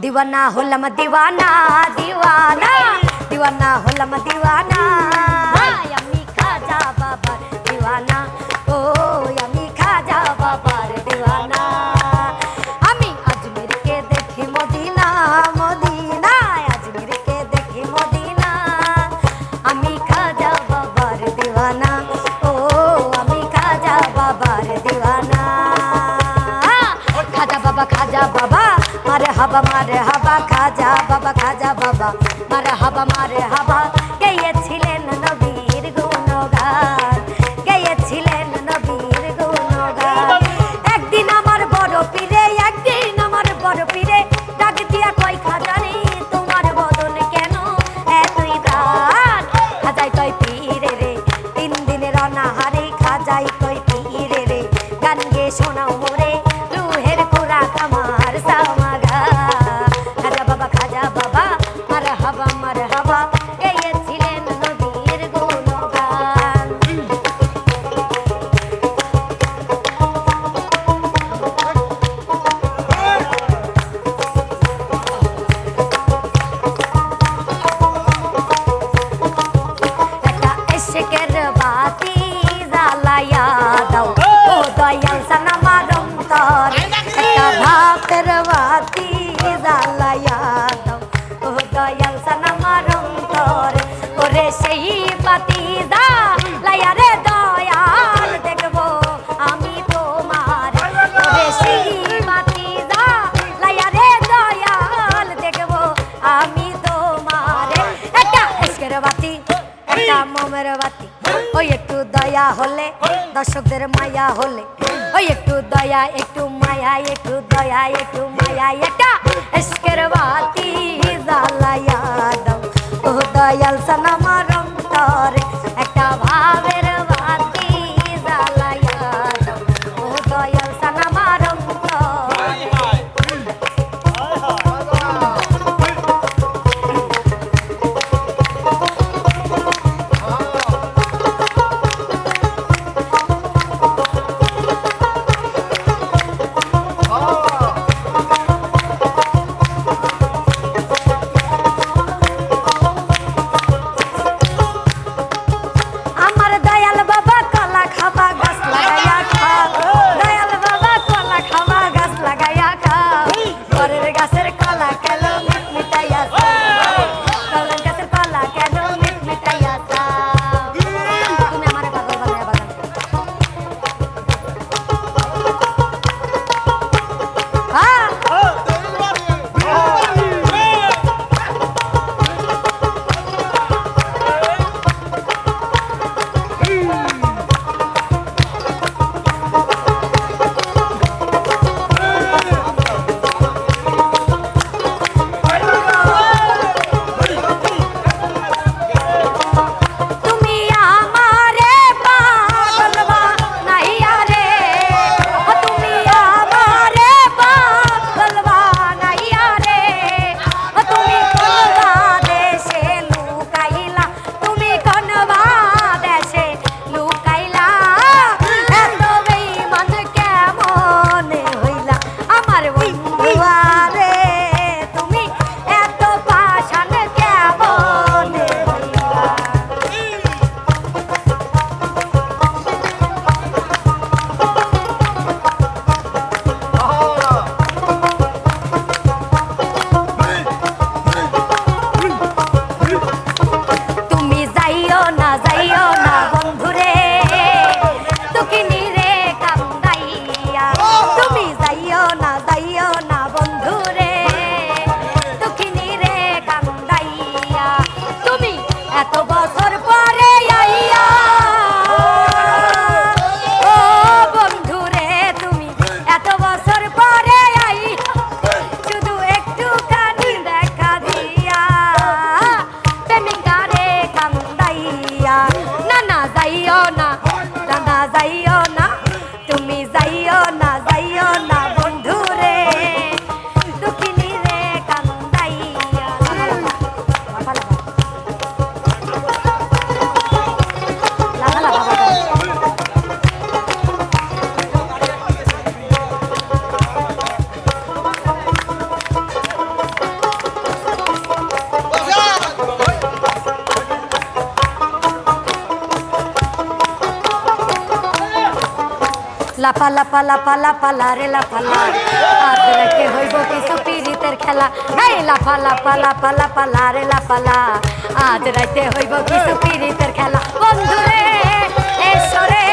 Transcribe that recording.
दीवाना होलम दीवाना दीवाना दीवाना होलम दीवाना यम्मी खाजा बाबार दीवाना ओ यम्मी खाजा बाबार दीवाना आमी अजमेर के देखी मदीना मदीना अजमेर के देखी मदीना आमी खाजा बाबार दीवाना ओ आमी खाजा बाबार दीवाना खाजा बाबा मारे हवा खाजा बाबा मारे हवा গেয়েছিলেন নবীর গুণগান গেয়েছিলেন নবীর গুণগান একদিন আমার বড় পীরে ডাক দিয়া কই খাজারে তোমার বদন কেন এতই দান খাজাই কই পীরে রে 3 দিনের অনাহারে খাজাই কই পীরে রে গান গে শোনাও মোরে রুহের খোরাক আমার সামাগা খাজা বাবা মারহাবা গেয়েছিলেন নবীর গুণগান একটা ইশকের বাতি জ্বালায়া দাও ও দয়াল সানামার অন্তর একটা ভাতের বাতি জ্বালায়া দাও ও দয়াল সানামার অন্তর ওরে সেই বাতি জ্বালায়া রে দয়াল দেখবো আমি তোমার ওরে সেই বাতি জ্বালায়া রে দয়াল দেখবো আমি তোমার একটা ইশকের বাতি একটা মোমের বাতি ওই একটু দয়া হলে দর্শকদের মায়া হলে ওই একটু দয়া একটু মায়া একটু দয়া একটু মায়া একটা ইশকের বাতি জ্বালায়া দাও ও দয়াল সানামার অন্তরে একটা ভাবের বাতি জ্বালায়া দাও ও দয়াল সানামার অন্তরে আমার দয়াল বাবা কলা খাবা গাছ লাগায়া খা দয়াল বাবা কলা খাবা গাছ লাগায়া খা ঘরের গাছের কলা কেন মিটাইয়া কলার গাছের কলা কেন মিটাইয়া তুমি আমার পাগল বানায়া বাগান লাফা লাফা লাফা লাফা লারে লাফা লা আজ রাতে হইব কিছু পিরিতের খেলা এই লাফা লাফা লাফা লাফা লারে লাফা লা আজ রাতে হইব কিছু পিরিতের খেলা বন্ধুরে এসো রে